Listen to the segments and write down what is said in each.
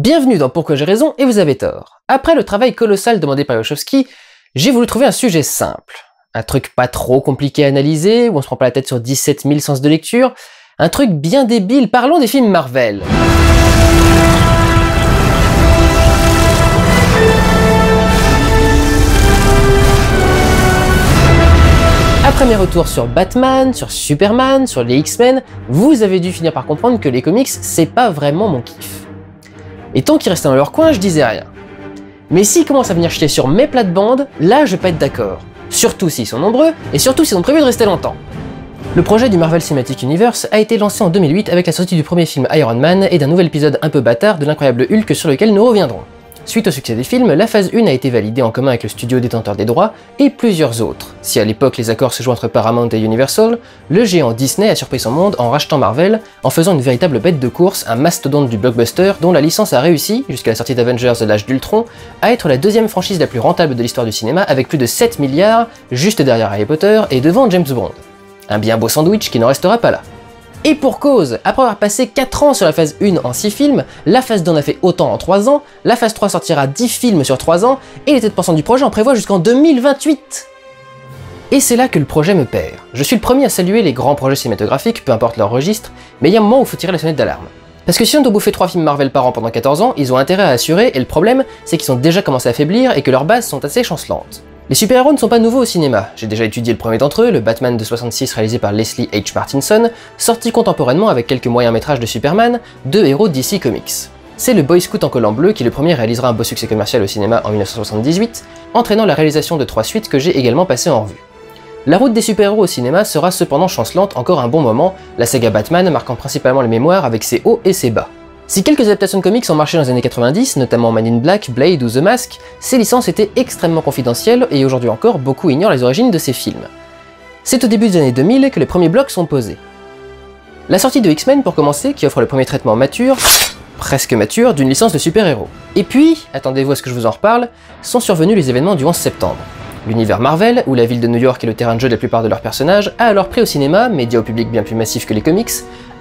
Bienvenue dans Pourquoi j'ai raison et vous avez tort. Après le travail colossal demandé par Wachowski, j'ai voulu trouver un sujet simple. Un truc pas trop compliqué à analyser, où on se prend pas la tête sur 17 000 sens de lecture. Un truc bien débile, parlons des films Marvel. Après mes retours sur Batman, sur Superman, sur les X-Men, vous avez dû finir par comprendre que les comics, c'est pas vraiment mon kiff. Et tant qu'ils restaient dans leur coin, je disais rien. Mais s'ils commencent à venir jeter sur mes plates-bandes, là je vais pas être d'accord. Surtout s'ils sont nombreux, et surtout s'ils ont prévu de rester longtemps. Le projet du Marvel Cinematic Universe a été lancé en 2008 avec la sortie du premier film Iron Man et d'un nouvel épisode un peu bâtard de l'incroyable Hulk sur lequel nous reviendrons. Suite au succès des films, la phase 1 a été validée en commun avec le studio détenteur des droits et plusieurs autres. Si à l'époque les accords se jouaient entre Paramount et Universal, le géant Disney a surpris son monde en rachetant Marvel, en faisant une véritable bête de course, un mastodonte du blockbuster dont la licence a réussi, jusqu'à la sortie d'Avengers de l'âge d'Ultron, à être la deuxième franchise la plus rentable de l'histoire du cinéma avec plus de 7 milliards, juste derrière Harry Potter et devant James Bond. Un bien beau sandwich qui n'en restera pas là. Et pour cause, après avoir passé 4 ans sur la phase 1 en 6 films, la phase 2 en a fait autant en 3 ans, la phase 3 sortira 10 films sur 3 ans, et les têtes pensantes du projet en prévoient jusqu'en 2028. Et c'est là que le projet me perd. Je suis le premier à saluer les grands projets cinématographiques, peu importe leur registre, mais il y a un moment où il faut tirer la sonnette d'alarme. Parce que si on doit bouffer 3 films Marvel par an pendant 14 ans, ils ont intérêt à assurer, et le problème, c'est qu'ils ont déjà commencé à faiblir et que leurs bases sont assez chancelantes. Les super-héros ne sont pas nouveaux au cinéma, j'ai déjà étudié le premier d'entre eux, le Batman de 66 réalisé par Leslie H. Martinson, sorti contemporainement avec quelques moyens métrages de Superman, 2 héros DC Comics. C'est le Boy Scout en collant bleu qui le premier réalisera un beau succès commercial au cinéma en 1978, entraînant la réalisation de 3 suites que j'ai également passées en revue. La route des super-héros au cinéma sera cependant chancelante encore un bon moment, la saga Batman marquant principalement les mémoires avec ses hauts et ses bas. Si quelques adaptations de comics ont marché dans les années 90, notamment Man in Black, Blade ou The Mask, ces licences étaient extrêmement confidentielles et aujourd'hui encore beaucoup ignorent les origines de ces films. C'est au début des années 2000 que les premiers blocs sont posés. La sortie de X-Men pour commencer, qui offre le premier traitement mature, presque mature, d'une licence de super-héros. Et puis, attendez-vous à ce que je vous en reparle, sont survenus les événements du 11 septembre. L'univers Marvel, où la ville de New York est le terrain de jeu de la plupart de leurs personnages, a alors pris au cinéma, média au public bien plus massif que les comics,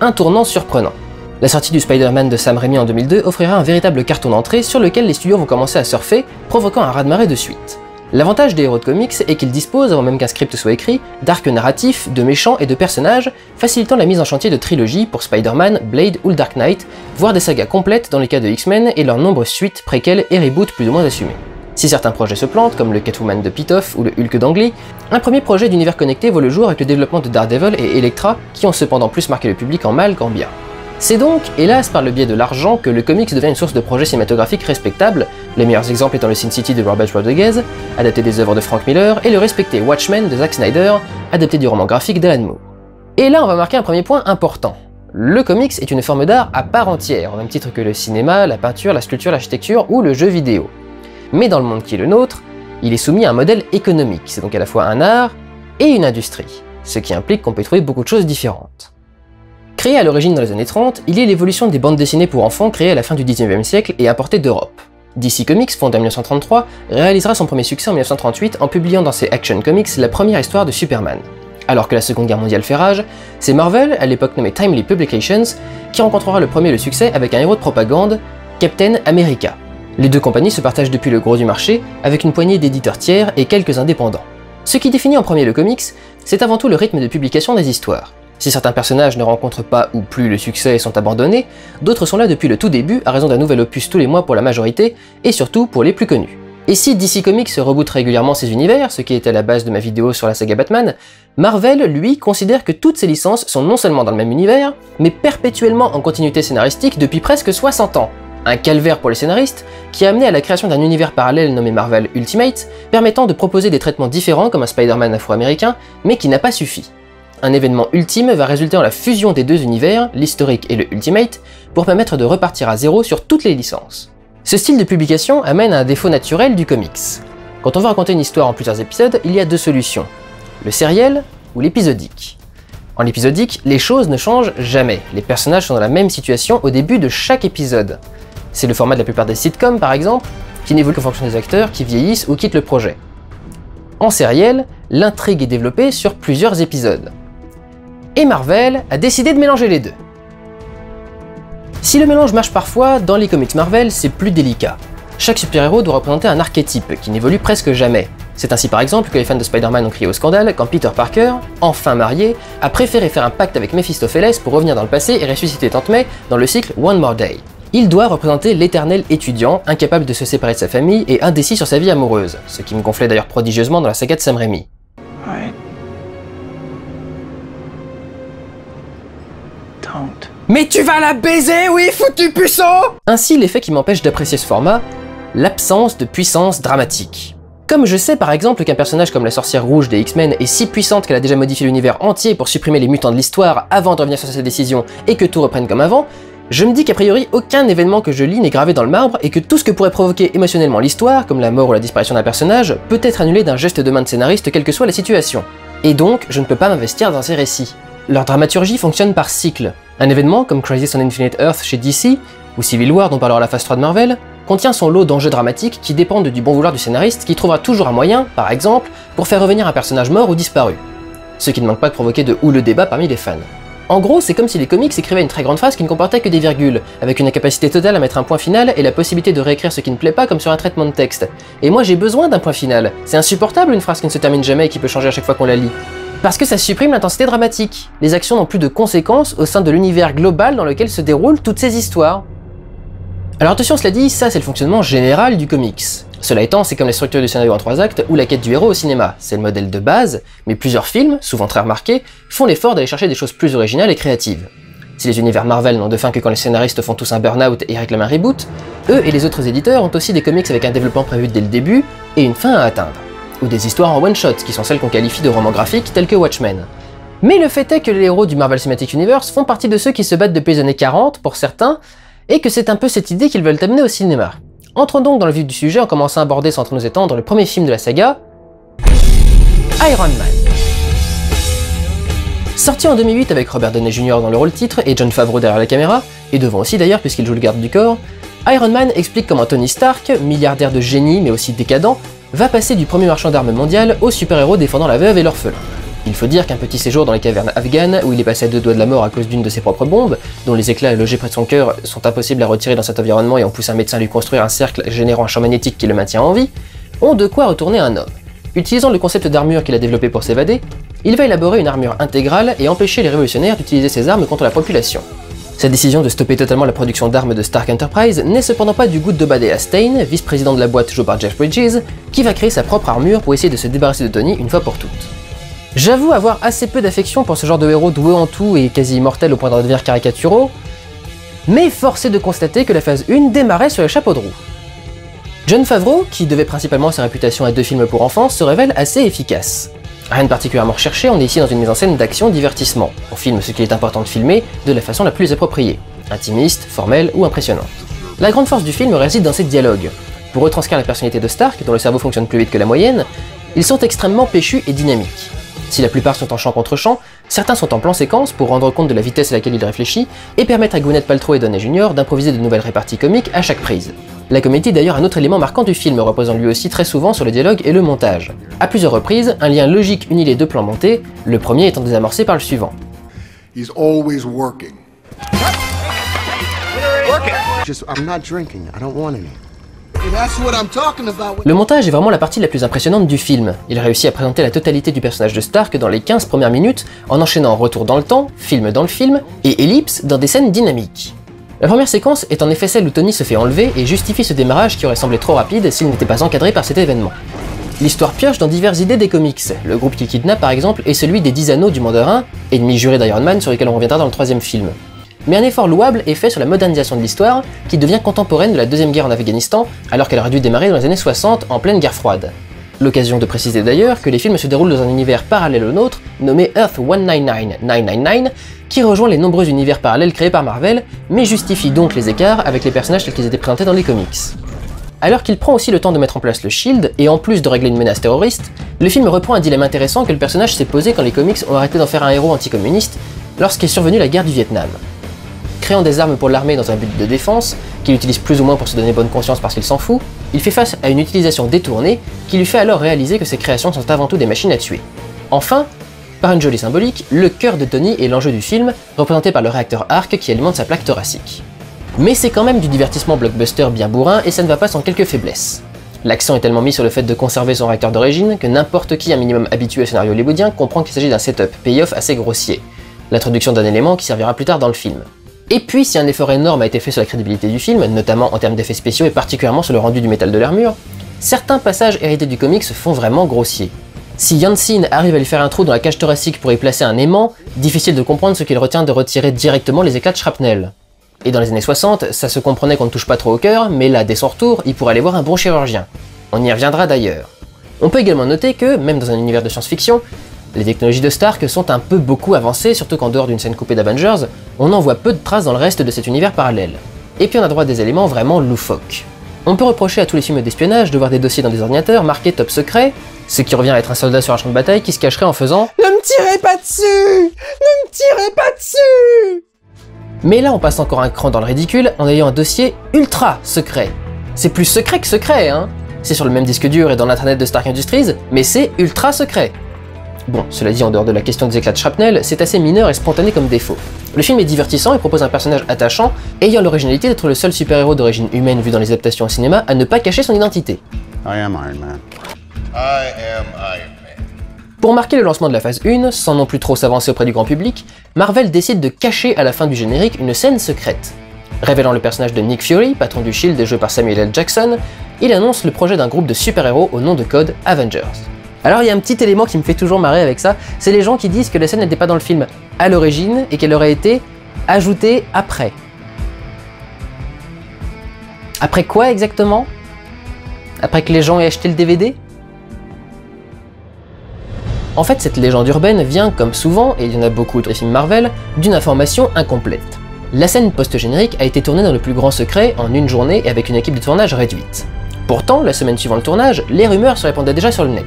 un tournant surprenant. La sortie du Spider-Man de Sam Raimi en 2002 offrira un véritable carton d'entrée sur lequel les studios vont commencer à surfer, provoquant un raz-de-marée de suite. L'avantage des héros de comics est qu'ils disposent, avant même qu'un script soit écrit, d'arcs narratifs, de méchants et de personnages, facilitant la mise en chantier de trilogies pour Spider-Man, Blade ou le Dark Knight, voire des sagas complètes dans les cas de X-Men et leurs nombreuses suites, préquels et reboots plus ou moins assumés. Si certains projets se plantent, comme le Catwoman de Pitoff ou le Hulk d'Ang Lee, un premier projet d'univers connecté voit le jour avec le développement de Daredevil et Elektra, qui ont cependant plus marqué le public en mal qu'en bien. C'est donc, hélas, par le biais de l'argent que le comics devient une source de projets cinématographiques respectables, les meilleurs exemples étant le Sin City de Robert Rodriguez, adapté des œuvres de Frank Miller, et le respecté Watchmen de Zack Snyder, adapté du roman graphique d'Alan Moore. Et là on va marquer un premier point important. Le comics est une forme d'art à part entière, au même titre que le cinéma, la peinture, la sculpture, l'architecture ou le jeu vidéo. Mais dans le monde qui est le nôtre, il est soumis à un modèle économique, c'est donc à la fois un art et une industrie, ce qui implique qu'on peut trouver beaucoup de choses différentes. Créé à l'origine dans les années 30, il est l'évolution des bandes dessinées pour enfants créées à la fin du 19e siècle et importées d'Europe. DC Comics, fondé en 1933, réalisera son premier succès en 1938 en publiant dans ses Action Comics la première histoire de Superman. Alors que la Seconde Guerre mondiale fait rage, c'est Marvel, à l'époque nommé Timely Publications, qui rencontrera le premier le succès avec un héros de propagande, Captain America. Les deux compagnies se partagent depuis le gros du marché, avec une poignée d'éditeurs tiers et quelques indépendants. Ce qui définit en premier le comics, c'est avant tout le rythme de publication des histoires. Si certains personnages ne rencontrent pas ou plus le succès et sont abandonnés, d'autres sont là depuis le tout début à raison d'un nouvel opus tous les mois pour la majorité, et surtout pour les plus connus. Et si DC Comics reboot régulièrement ses univers, ce qui est à la base de ma vidéo sur la saga Batman, Marvel, lui, considère que toutes ces licences sont non seulement dans le même univers, mais perpétuellement en continuité scénaristique depuis presque 60 ans. Un calvaire pour les scénaristes, qui a amené à la création d'un univers parallèle nommé Marvel Ultimate, permettant de proposer des traitements différents comme un Spider-Man afro-américain, mais qui n'a pas suffi. Un événement ultime va résulter en la fusion des deux univers, l'historique et le Ultimate, pour permettre de repartir à zéro sur toutes les licences. Ce style de publication amène à un défaut naturel du comics. Quand on veut raconter une histoire en plusieurs épisodes, il y a deux solutions, le sériel ou l'épisodique. En l'épisodique, les choses ne changent jamais, les personnages sont dans la même situation au début de chaque épisode. C'est le format de la plupart des sitcoms par exemple, qui n'évolue qu'en fonction des acteurs qui vieillissent ou quittent le projet. En sériel, l'intrigue est développée sur plusieurs épisodes. Et Marvel a décidé de mélanger les deux. Si le mélange marche parfois, dans les comics Marvel, c'est plus délicat. Chaque super-héros doit représenter un archétype qui n'évolue presque jamais. C'est ainsi par exemple que les fans de Spider-Man ont crié au scandale quand Peter Parker, enfin marié, a préféré faire un pacte avec Mephistopheles pour revenir dans le passé et ressusciter Tante May dans le cycle One More Day. Il doit représenter l'éternel étudiant, incapable de se séparer de sa famille et indécis sur sa vie amoureuse, ce qui me gonflait d'ailleurs prodigieusement dans la saga de Sam Raimi. Mais tu vas la baiser, oui, foutu puceau! Ainsi, l'effet qui m'empêche d'apprécier ce format, l'absence de puissance dramatique. Comme je sais par exemple qu'un personnage comme la sorcière rouge des X-Men est si puissante qu'elle a déjà modifié l'univers entier pour supprimer les mutants de l'histoire avant de revenir sur ses décisions et que tout reprenne comme avant, je me dis qu'a priori aucun événement que je lis n'est gravé dans le marbre et que tout ce que pourrait provoquer émotionnellement l'histoire, comme la mort ou la disparition d'un personnage, peut être annulé d'un geste de main de scénariste quelle que soit la situation. Et donc, je ne peux pas m'investir dans ces récits. Leur dramaturgie fonctionne par cycle. Un événement comme Crisis on Infinite Earth chez DC, ou Civil War dont parlera la phase 3 de Marvel, contient son lot d'enjeux dramatiques qui dépendent du bon vouloir du scénariste qui trouvera toujours un moyen, par exemple, pour faire revenir un personnage mort ou disparu. Ce qui ne manque pas de provoquer de houleux débats parmi les fans. En gros, c'est comme si les comics écrivaient une très grande phrase qui ne comportait que des virgules, avec une incapacité totale à mettre un point final et la possibilité de réécrire ce qui ne plaît pas comme sur un traitement de texte. Et moi j'ai besoin d'un point final. C'est insupportable une phrase qui ne se termine jamais et qui peut changer à chaque fois qu'on la lit. Parce que ça supprime l'intensité dramatique. Les actions n'ont plus de conséquences au sein de l'univers global dans lequel se déroulent toutes ces histoires. Alors attention, cela dit, ça c'est le fonctionnement général du comics. Cela étant, c'est comme la structure du scénario en 3 actes ou la quête du héros au cinéma. C'est le modèle de base, mais plusieurs films, souvent très remarqués, font l'effort d'aller chercher des choses plus originales et créatives. Si les univers Marvel n'ont de fin que quand les scénaristes font tous un burn-out et réclament un reboot, eux et les autres éditeurs ont aussi des comics avec un développement prévu dès le début et une fin à atteindre. Ou des histoires en one-shot, qui sont celles qu'on qualifie de romans graphiques tels que Watchmen. Mais le fait est que les héros du Marvel Cinematic Universe font partie de ceux qui se battent depuis les années 40, pour certains, et que c'est un peu cette idée qu'ils veulent amener au cinéma. Entrons donc dans le vif du sujet en commençant à aborder sans trop nous étendre le premier film de la saga, Iron Man. Sorti en 2008 avec Robert Downey Jr. dans le rôle titre et Jon Favreau derrière la caméra, et devant aussi d'ailleurs puisqu'il joue le garde du corps, Iron Man explique comment Tony Stark, milliardaire de génie mais aussi décadent, va passer du premier marchand d'armes mondial au super-héros défendant la veuve et l'orphelin. Il faut dire qu'un petit séjour dans les cavernes afghanes, où il est passé à 2 doigts de la mort à cause d'une de ses propres bombes, dont les éclats logés près de son cœur sont impossibles à retirer dans cet environnement et on pousse un médecin à lui construire un cercle générant un champ magnétique qui le maintient en vie, ont de quoi retourner un homme. Utilisant le concept d'armure qu'il a développé pour s'évader, il va élaborer une armure intégrale et empêcher les révolutionnaires d'utiliser ces armes contre la population. Sa décision de stopper totalement la production d'armes de Stark Enterprise n'est cependant pas du goût d'Obadiah Stane, vice-président de la boîte joué par Jeff Bridges, qui va créer sa propre armure pour essayer de se débarrasser de Tony une fois pour toutes. J'avoue avoir assez peu d'affection pour ce genre de héros doué en tout et quasi immortel au point d'en devenir caricaturaux, mais force est de constater que la phase 1 démarrait sur les chapeaux de roue. Jon Favreau, qui devait principalement sa réputation à 2 films pour enfants, se révèle assez efficace. Rien de particulièrement recherché, on est ici dans une mise en scène d'action-divertissement. On filme ce qu'il est important de filmer de la façon la plus appropriée, intimiste, formelle ou impressionnante. La grande force du film réside dans ses dialogues. Pour retranscrire la personnalité de Stark, dont le cerveau fonctionne plus vite que la moyenne, ils sont extrêmement péchus et dynamiques. Si la plupart sont en champ contre champ, certains sont en plan séquence pour rendre compte de la vitesse à laquelle il réfléchit et permettre à Gwyneth Paltrow et Downey Jr. d'improviser de nouvelles réparties comiques à chaque prise. La comédie est d'ailleurs un autre élément marquant du film, reposant lui aussi très souvent sur le dialogue et le montage. À plusieurs reprises, un lien logique unit les 2 plans montés, le premier étant désamorcé par le suivant. He's always working. I'm not drinking. I don't want any. That's what I'm talking about. Le montage est vraiment la partie la plus impressionnante du film. Il réussit à présenter la totalité du personnage de Stark dans les 15 premières minutes, en enchaînant retour dans le temps, film dans le film, et ellipse dans des scènes dynamiques. La première séquence est en effet celle où Tony se fait enlever et justifie ce démarrage qui aurait semblé trop rapide s'il n'était pas encadré par cet événement. L'histoire pioche dans diverses idées des comics. Le groupe qu'il kidnappe par exemple est celui des 10 anneaux du Mandarin, ennemi juré d'Iron Man sur lesquels on reviendra dans le 3e film. Mais un effort louable est fait sur la modernisation de l'histoire, qui devient contemporaine de la 2e guerre en Afghanistan, alors qu'elle aurait dû démarrer dans les années 60 en pleine guerre froide. L'occasion de préciser d'ailleurs que les films se déroulent dans un univers parallèle au nôtre, nommé Earth 1999, qui rejoint les nombreux univers parallèles créés par Marvel, mais justifie donc les écarts avec les personnages tels qu'ils étaient présentés dans les comics. Alors qu'il prend aussi le temps de mettre en place le Shield, et en plus de régler une menace terroriste, le film reprend un dilemme intéressant que le personnage s'est posé quand les comics ont arrêté d'en faire un héros anticommuniste, lorsqu'est survenue la guerre du Vietnam. Créant des armes pour l'armée dans un but de défense, qu'il utilise plus ou moins pour se donner bonne conscience parce qu'il s'en fout, il fait face à une utilisation détournée qui lui fait alors réaliser que ses créations sont avant tout des machines à tuer. Enfin, par une jolie symbolique, le cœur de Tony est l'enjeu du film, représenté par le réacteur Arc qui alimente sa plaque thoracique. Mais c'est quand même du divertissement blockbuster bien bourrin et ça ne va pas sans quelques faiblesses. L'accent est tellement mis sur le fait de conserver son réacteur d'origine que n'importe qui un minimum habitué au scénario hollywoodien comprend qu'il s'agit d'un setup payoff assez grossier, l'introduction d'un élément qui servira plus tard dans le film. Et puis si un effort énorme a été fait sur la crédibilité du film, notamment en termes d'effets spéciaux et particulièrement sur le rendu du métal de l'armure, certains passages hérités du comics se font vraiment grossiers. Si Janssen arrive à lui faire un trou dans la cage thoracique pour y placer un aimant, difficile de comprendre ce qu'il retient de retirer directement les éclats de shrapnel. Et dans les années 60, ça se comprenait qu'on ne touche pas trop au cœur, mais là, dès son retour, il pourrait aller voir un bon chirurgien. On y reviendra d'ailleurs. On peut également noter que, même dans un univers de science-fiction, les technologies de Stark sont un peu beaucoup avancées, surtout qu'en dehors d'une scène coupée d'Avengers, on en voit peu de traces dans le reste de cet univers parallèle. Et puis on a droit à des éléments vraiment loufoques. On peut reprocher à tous les films d'espionnage de voir des dossiers dans des ordinateurs marqués top secret, ce qui revient à être un soldat sur un champ de bataille qui se cacherait en faisant « Ne me tirez pas dessus! Ne me tirez pas dessus !» Mais là on passe encore un cran dans le ridicule en ayant un dossier ultra secret. C'est plus secret que secret, hein. C'est sur le même disque dur et dans l'internet de Stark Industries, mais c'est ultra secret. Bon, cela dit, en dehors de la question des éclats de shrapnel, c'est assez mineur et spontané comme défaut. Le film est divertissant et propose un personnage attachant, ayant l'originalité d'être le seul super-héros d'origine humaine vu dans les adaptations au cinéma à ne pas cacher son identité. I am Iron Man. I am Iron Man. Pour marquer le lancement de la phase 1, sans non plus trop s'avancer auprès du grand public, Marvel décide de cacher à la fin du générique une scène secrète. Révélant le personnage de Nick Fury, patron du SHIELD joué par Samuel L. Jackson, il annonce le projet d'un groupe de super-héros au nom de code Avengers. Alors il y a un petit élément qui me fait toujours marrer avec ça, c'est les gens qui disent que la scène n'était pas dans le film à l'origine et qu'elle aurait été ajoutée après. Après quoi exactement? Après que les gens aient acheté le DVD? En fait, cette légende urbaine vient, comme souvent, et il y en a beaucoup dans les films Marvel, d'une information incomplète. La scène post-générique a été tournée dans le plus grand secret en une journée et avec une équipe de tournage réduite. Pourtant, la semaine suivant le tournage, les rumeurs se répandaient déjà sur le net.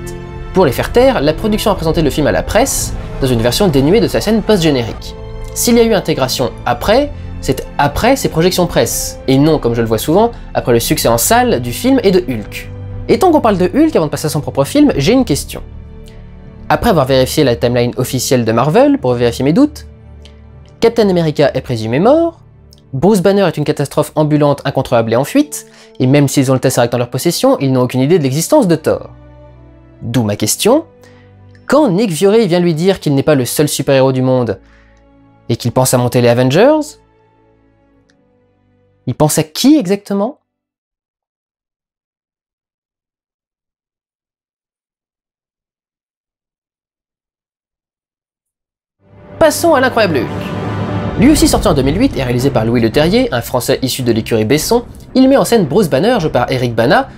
Pour les faire taire, la production a présenté le film à la presse, dans une version dénuée de sa scène post-générique. S'il y a eu intégration après, c'est après ses projections presse, et non, comme je le vois souvent, après le succès en salle du film et de Hulk. Et tant qu'on parle de Hulk avant de passer à son propre film, j'ai une question. Après avoir vérifié la timeline officielle de Marvel pour vérifier mes doutes, Captain America est présumé mort, Bruce Banner est une catastrophe ambulante incontrôlable et en fuite, et même s'ils ont le Tesseract dans leur possession, ils n'ont aucune idée de l'existence de Thor. D'où ma question, quand Nick Fury vient lui dire qu'il n'est pas le seul super-héros du monde, et qu'il pense à monter les Avengers, il pense à qui exactement? Passons à l'incroyable Hulk. Lui aussi sorti en 2008 et réalisé par Louis Leterrier, un français issu de l'écurie Besson, il met en scène Bruce Banner, joué par Eric Bana,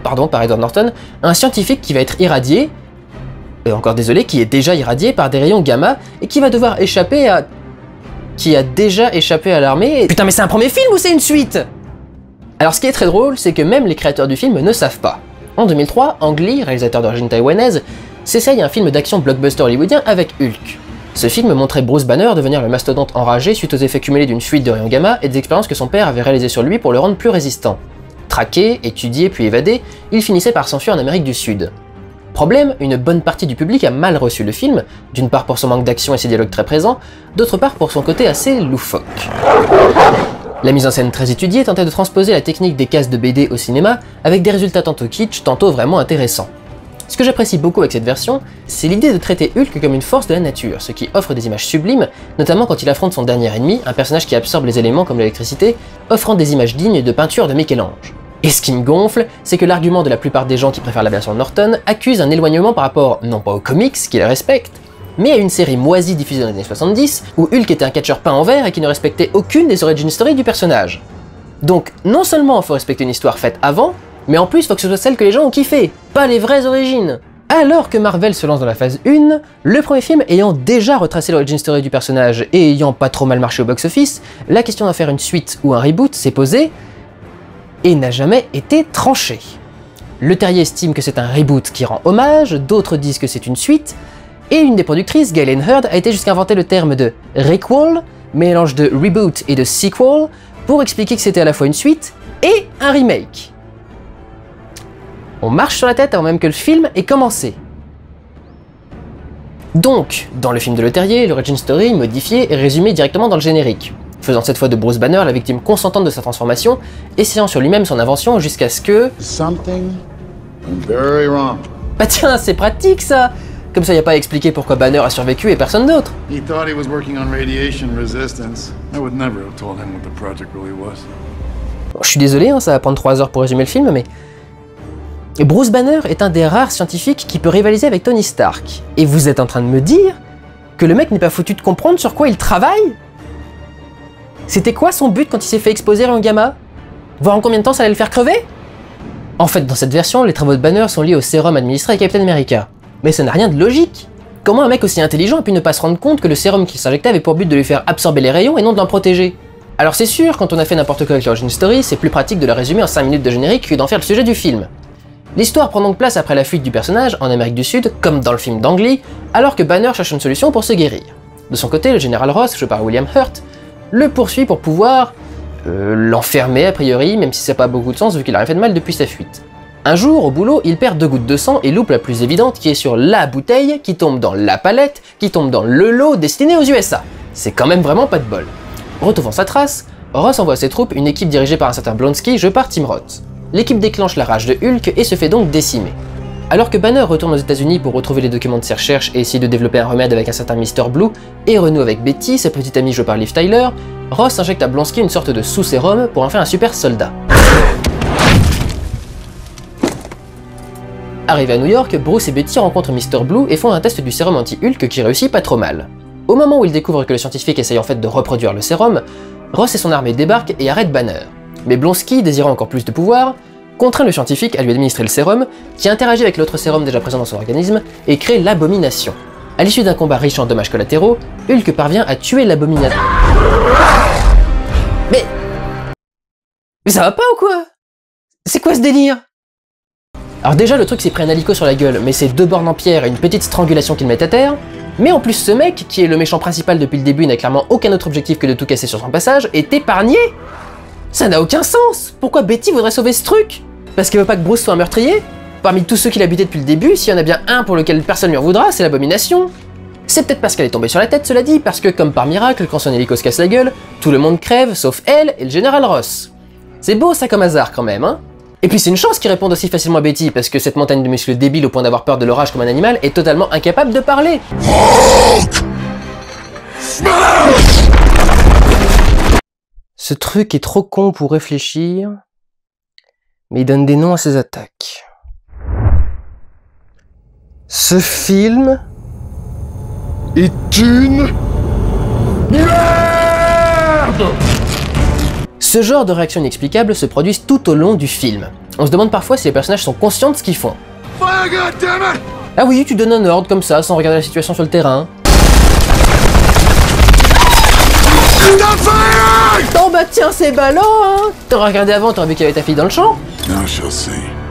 par Edward Norton, un scientifique qui va être irradié, qui est déjà irradié par des rayons gamma et qui va devoir échapper à... qui a déjà échappé à l'armée. Putain mais c'est un premier film ou c'est une suite? Alors ce qui est très drôle, c'est que même les créateurs du film ne savent pas. En 2003, Ang Lee, réalisateur d'origine taïwanaise, s'essaye un film d'action blockbuster hollywoodien avec Hulk. Ce film montrait Bruce Banner devenir le mastodonte enragé suite aux effets cumulés d'une fuite de rayons gamma et des expériences que son père avait réalisées sur lui pour le rendre plus résistant. Traqué, étudié puis évadé, il finissait par s'enfuir en Amérique du Sud. Problème, une bonne partie du public a mal reçu le film, d'une part pour son manque d'action et ses dialogues très présents, d'autre part pour son côté assez loufoque. La mise en scène très étudiée tentait de transposer la technique des cases de BD au cinéma avec des résultats tantôt kitsch, tantôt vraiment intéressants. Ce que j'apprécie beaucoup avec cette version, c'est l'idée de traiter Hulk comme une force de la nature, ce qui offre des images sublimes, notamment quand il affronte son dernier ennemi, un personnage qui absorbe les éléments comme l'électricité, offrant des images dignes de peinture de Michel-Ange. Et ce qui me gonfle, c'est que l'argument de la plupart des gens qui préfèrent la version Norton accuse un éloignement par rapport, non pas aux comics, qui les respectent, mais à une série moisie diffusée dans les années 70, où Hulk était un catcheur peint en vert et qui ne respectait aucune des origin stories du personnage. Donc, non seulement il faut respecter une histoire faite avant, mais en plus il faut que ce soit celle que les gens ont kiffé, pas les vraies origines. Alors que Marvel se lance dans la phase 1, le premier film ayant déjà retracé l'origin story du personnage et ayant pas trop mal marché au box-office, la question d'en faire une suite ou un reboot s'est posée, et n'a jamais été tranchée. Leterrier estime que c'est un reboot qui rend hommage, d'autres disent que c'est une suite, et l'une des productrices, Galen Hurd, a été jusqu'à inventer le terme de requel, mélange de reboot et de sequel, pour expliquer que c'était à la fois une suite et un remake. On marche sur la tête avant même que le film ait commencé. Donc, dans le film de Leterrier, l'origin story modifiée est résumée directement dans le générique. faisant cette fois de Bruce Banner la victime consentante de sa transformation, essayant sur lui-même son invention jusqu'à ce que... Something very wrong. Bah tiens, c'est pratique ça! Comme ça y a pas à expliquer pourquoi Banner a survécu et personne d'autre. He thought he was working on radiation resistance. I would never have told him what the project really was. Bon, je suis désolé, hein, ça va prendre 3 heures pour résumer le film, mais... Bruce Banner est un des rares scientifiques qui peut rivaliser avec Tony Stark. Et vous êtes en train de me dire que le mec n'est pas foutu de comprendre sur quoi il travaille? C'était quoi son but quand il s'est fait exposer en gamma? Voir en combien de temps ça allait le faire crever? En fait, dans cette version, les travaux de Banner sont liés au sérum administré à Captain America. Mais ça n'a rien de logique. Comment un mec aussi intelligent a pu ne pas se rendre compte que le sérum qu'il s'injectait avait pour but de lui faire absorber les rayons et non de l'en protéger? Alors c'est sûr, quand on a fait n'importe quoi avec l'origin story, c'est plus pratique de la résumer en 5 minutes de générique que d'en faire le sujet du film. L'histoire prend donc place après la fuite du personnage en Amérique du Sud, comme dans le film d'Ang Lee, alors que Banner cherche une solution pour se guérir. De son côté, le général Ross, joué par William Hurt, le poursuit pour pouvoir... l'enfermer a priori, même si ça n'a pas beaucoup de sens vu qu'il a rien fait de mal depuis sa fuite. Un jour, au boulot, il perd 2 gouttes de sang et loupe la plus évidente qui est sur la bouteille, qui tombe dans la palette, qui tombe dans le lot destiné aux USA. C'est quand même vraiment pas de bol. Retrouvant sa trace, Ross envoie à ses troupes une équipe dirigée par un certain Blonsky, joué par Tim Roth. L'équipe déclenche la rage de Hulk et se fait donc décimer. Alors que Banner retourne aux États-Unis pour retrouver les documents de ses recherches et essayer de développer un remède avec un certain Mr. Blue, et renoue avec Betty, sa petite amie jouée par Liv Tyler, Ross injecte à Blonsky une sorte de sous-sérum pour en faire un super soldat. Arrivé à New York, Bruce et Betty rencontrent Mr. Blue et font un test du sérum anti-Hulk qui réussit pas trop mal. Au moment où ils découvrent que le scientifique essaye en fait de reproduire le sérum, Ross et son armée débarquent et arrêtent Banner. Mais Blonsky, désirant encore plus de pouvoir, contraint le scientifique à lui administrer le sérum, qui interagit avec l'autre sérum déjà présent dans son organisme, et crée l'Abomination. À l'issue d'un combat riche en dommages collatéraux, Hulk parvient à tuer l'Abomination. Mais ça va pas ou quoi? C'est quoi ce délire? Alors déjà, le truc s'est pris un alico sur la gueule, mais c'est 2 bornes en pierre et une petite strangulation qui le mettent à terre. Mais en plus, ce mec, qui est le méchant principal depuis le début, n'a clairement aucun autre objectif que de tout casser sur son passage, est épargné. Ça n'a aucun sens! Pourquoi Betty voudrait sauver ce truc? Parce qu'elle veut pas que Bruce soit un meurtrier? Parmi tous ceux qu'il a buté depuis le début, s'il y en a bien un pour lequel personne lui en voudra, c'est l'Abomination. C'est peut-être parce qu'elle est tombée sur la tête, cela dit, parce que comme par miracle, quand son hélico se casse la gueule, tout le monde crève, sauf elle et le général Ross. C'est beau ça comme hasard quand même, hein? Et puis c'est une chance qu'il réponde aussi facilement à Betty, parce que cette montagne de muscles débiles au point d'avoir peur de l'orage comme un animal est totalement incapable de parler. Ce truc est trop con pour réfléchir, mais il donne des noms à ses attaques. Ce film est une merde! Ce genre de réactions inexplicables se produisent tout au long du film. On se demande parfois si les personnages sont conscients de ce qu'ils font. Ah oui, tu donnes un ordre comme ça, sans regarder la situation sur le terrain. Oh bah tiens, c'est ballot, hein! T'aurais regardé avant, t'aurais vu qu'il y avait ta fille dans le champ?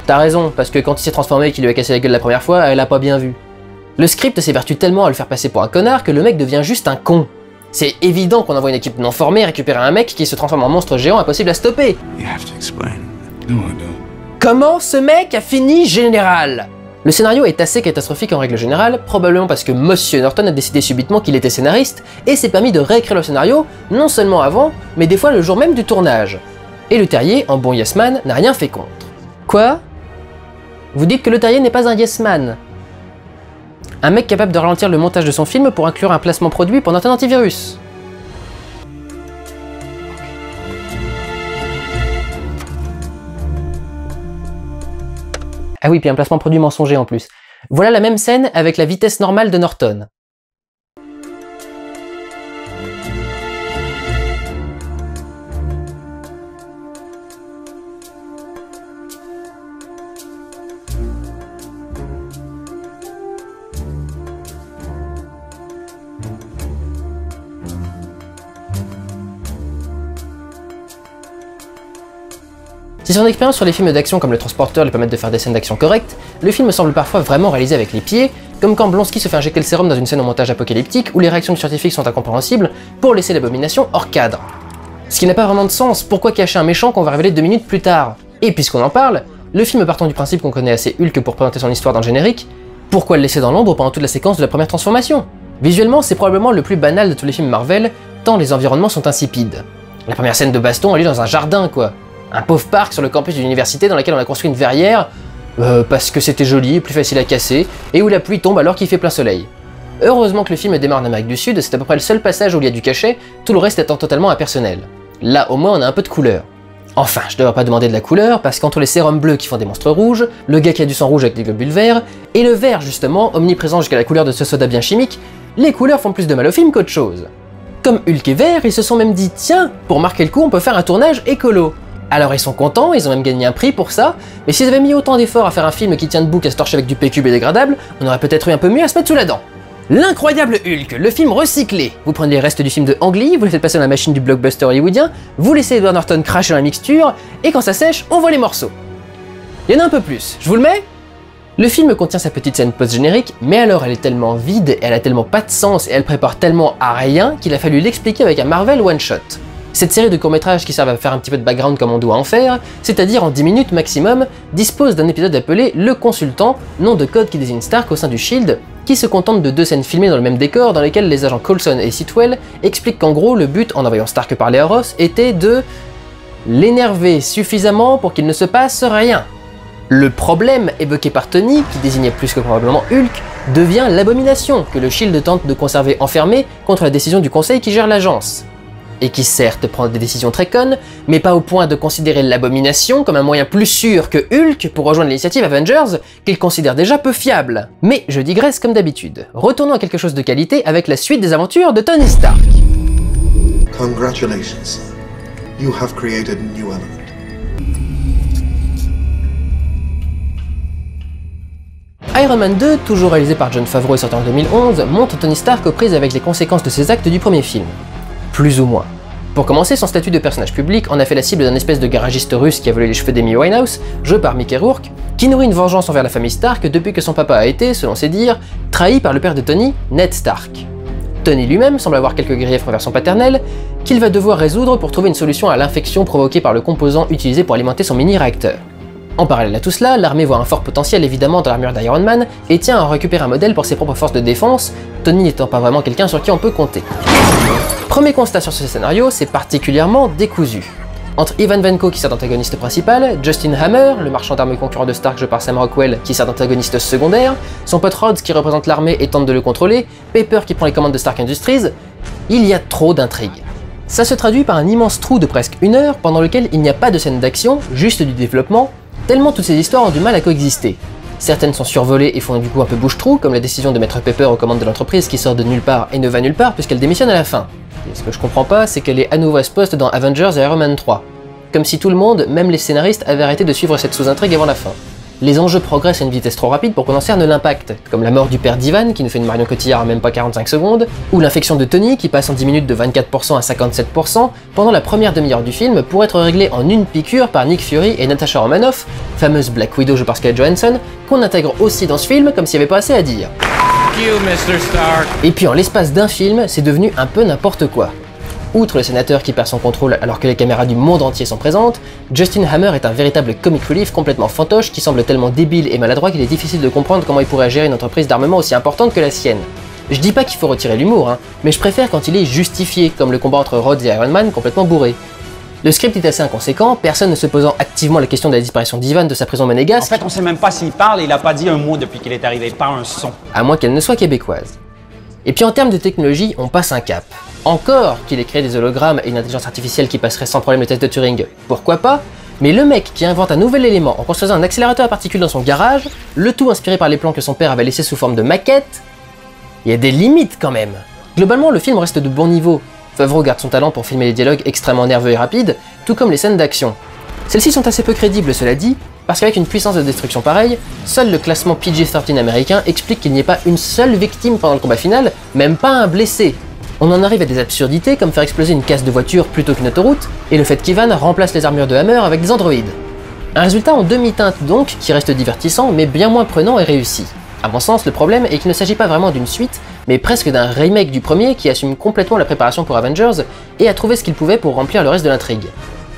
T'as raison, parce que quand il s'est transformé et qu'il lui a cassé la gueule la première fois, elle a pas bien vu. Le script s'évertue tellement à le faire passer pour un connard que le mec devient juste un con. C'est évident qu'on envoie une équipe non formée récupérer un mec qui se transforme en monstre géant impossible à stopper. Comment ce mec a fini général? Le scénario est assez catastrophique en règle générale, probablement parce que Monsieur Norton a décidé subitement qu'il était scénariste et s'est permis de réécrire le scénario, non seulement avant, mais des fois le jour même du tournage. Et Le Terrier, en bon yes man, n'a rien fait contre. Quoi? Vous dites que Le Terrier n'est pas un yes man? Un mec capable de ralentir le montage de son film pour inclure un placement produit pendant un antivirus. Ah oui, puis un placement produit mensonger en plus. Voilà la même scène avec la vitesse normale de Norton. Si son expérience sur les films d'action comme Le Transporteur lui permettent de faire des scènes d'action correctes, le film semble parfois vraiment réalisé avec les pieds, comme quand Blonsky se fait injecter le sérum dans une scène au montage apocalyptique où les réactions du scientifique sont incompréhensibles pour laisser l'Abomination hors cadre. Ce qui n'a pas vraiment de sens, pourquoi cacher un méchant qu'on va révéler 2 minutes plus tard? Et puisqu'on en parle, le film partant du principe qu'on connaît assez Hulk pour présenter son histoire dans le générique, pourquoi le laisser dans l'ombre pendant toute la séquence de la première transformation? Visuellement, c'est probablement le plus banal de tous les films Marvel, temps, les environnements sont insipides. La première scène de baston, elle est dans un jardin, quoi. Un pauvre parc sur le campus d'une université dans laquelle on a construit une verrière, parce que c'était joli et plus facile à casser, et où la pluie tombe alors qu'il fait plein soleil. Heureusement que le film démarre en Amérique du Sud, c'est à peu près le seul passage où il y a du cachet, tout le reste étant totalement impersonnel. Là, au moins, on a un peu de couleur. Enfin, je devrais pas demander de la couleur, parce qu'entre les sérums bleus qui font des monstres rouges, le gars qui a du sang rouge avec des globules verts, et le vert justement, omniprésent jusqu'à la couleur de ce soda bien chimique, les couleurs font plus de mal au film qu'autre chose. Comme Hulk est vert, ils se sont même dit, tiens, pour marquer le coup, on peut faire un tournage écolo. Alors ils sont contents, ils ont même gagné un prix pour ça, mais s'ils avaient mis autant d'efforts à faire un film qui tient debout qu'à se torcher avec du PQ biodégradable, on aurait peut-être eu un peu mieux à se mettre sous la dent. L'incroyable Hulk, le film recyclé. Vous prenez les restes du film de Ang Lee, vous les faites passer dans la machine du blockbuster hollywoodien, vous laissez Edward Norton cracher dans la mixture, et quand ça sèche, on voit les morceaux. Il y en a un peu plus, je vous le mets? Le film contient sa petite scène post-générique, mais alors elle est tellement vide, elle a tellement pas de sens et elle prépare tellement à rien qu'il a fallu l'expliquer avec un Marvel one-shot. Cette série de courts-métrages qui servent à faire un petit peu de background comme on doit en faire, c'est-à-dire en 10 minutes maximum, dispose d'un épisode appelé Le Consultant, nom de code qui désigne Stark au sein du SHIELD, qui se contente de 2 scènes filmées dans le même décor dans lesquelles les agents Coulson et Sitwell expliquent qu'en gros le but, en envoyant Stark parler à Ross, était de l'énerver suffisamment pour qu'il ne se passe rien. Le problème évoqué par Tony, qui désignait plus que probablement Hulk, devient l'abomination que le SHIELD tente de conserver enfermé contre la décision du conseil qui gère l'agence. Et qui certes prend des décisions très connes, mais pas au point de considérer l'abomination comme un moyen plus sûr que Hulk pour rejoindre l'initiative Avengers, qu'il considère déjà peu fiable. Mais je digresse comme d'habitude. Retournons à quelque chose de qualité avec la suite des aventures de Tony Stark. Congratulations, son. You have created a new element. Iron Man 2, toujours réalisé par Jon Favreau et sorti en 2011, montre Tony Stark aux prises avec les conséquences de ses actes du premier film. Plus ou moins. Pour commencer, son statut de personnage public en a fait la cible d'un espèce de garagiste russe qui a volé les cheveux d'Amy Winehouse, joué par Mickey Rourke, qui nourrit une vengeance envers la famille Stark depuis que son papa a été, selon ses dires, trahi par le père de Tony, Ned Stark. Tony lui-même semble avoir quelques griefs envers son paternel, qu'il va devoir résoudre pour trouver une solution à l'infection provoquée par le composant utilisé pour alimenter son mini-réacteur. En parallèle à tout cela, l'armée voit un fort potentiel évidemment dans l'armure d'Iron Man et tient à en récupérer un modèle pour ses propres forces de défense, Tony n'étant pas vraiment quelqu'un sur qui on peut compter. Premier constat sur ce scénario, c'est particulièrement décousu. Entre Ivan Vanko qui sert d'antagoniste principal, Justin Hammer, le marchand d'armes concurrent de Stark joué par Sam Rockwell qui sert d'antagoniste secondaire, son pote Rhodes qui représente l'armée et tente de le contrôler, Pepper qui prend les commandes de Stark Industries, il y a trop d'intrigues. Ça se traduit par un immense trou de presque 1 heure pendant lequel il n'y a pas de scène d'action, juste du développement, tellement toutes ces histoires ont du mal à coexister. Certaines sont survolées et font du coup un peu bouche-trou, comme la décision de mettre Pepper aux commandes de l'entreprise qui sort de nulle part et ne va nulle part puisqu'elle démissionne à la fin. Et ce que je comprends pas, c'est qu'elle est à nouveau à ce poste dans Avengers et Iron Man 3. Comme si tout le monde, même les scénaristes, avaient arrêté de suivre cette sous-intrigue avant la fin. Les enjeux progressent à une vitesse trop rapide pour qu'on en cerne l'impact, comme la mort du père d'Ivan qui nous fait une Marion Cotillard en même pas 45 secondes, ou l'infection de Tony qui passe en 10 minutes de 24% à 57% pendant la première demi-heure du film pour être réglée en une piqûre par Nick Fury et Natasha Romanoff, fameuse Black Widow jouée par Scarlett Johansson, qu'on intègre aussi dans ce film comme s'il n'y avait pas assez à dire. Et puis en l'espace d'un film, c'est devenu un peu n'importe quoi. Outre le sénateur qui perd son contrôle alors que les caméras du monde entier sont présentes, Justin Hammer est un véritable comic relief complètement fantoche qui semble tellement débile et maladroit qu'il est difficile de comprendre comment il pourrait gérer une entreprise d'armement aussi importante que la sienne. Je dis pas qu'il faut retirer l'humour, mais je préfère quand il est justifié, comme le combat entre Rhodes et Iron Man complètement bourré. Le script est assez inconséquent, personne ne se posant activement la question de la disparition d'Ivan de sa prison monégasque. En fait, on sait même pas s'il parle et il a pas dit un mot depuis qu'il est arrivé, pas un son. À moins qu'elle ne soit québécoise. Et puis en termes de technologie, on passe un cap. Encore qu'il ait créé des hologrammes et une intelligence artificielle qui passerait sans problème le test de Turing, pourquoi pas? Mais le mec qui invente un nouvel élément en construisant un accélérateur à particules dans son garage, le tout inspiré par les plans que son père avait laissés sous forme de maquette, il y a des limites quand même. Globalement, le film reste de bon niveau. Favreau garde son talent pour filmer les dialogues extrêmement nerveux et rapides, tout comme les scènes d'action. Celles-ci sont assez peu crédibles, cela dit, parce qu'avec une puissance de destruction pareille, seul le classement PG-13 américain explique qu'il n'y ait pas une seule victime pendant le combat final, même pas un blessé. On en arrive à des absurdités comme faire exploser une casse de voiture plutôt qu'une autoroute, et le fait qu'Ivan remplace les armures de Hammer avec des androïdes. Un résultat en demi-teinte donc, qui reste divertissant mais bien moins prenant et réussi. À mon sens, le problème est qu'il ne s'agit pas vraiment d'une suite, mais presque d'un remake du premier qui assume complètement la préparation pour Avengers et a trouvé ce qu'il pouvait pour remplir le reste de l'intrigue.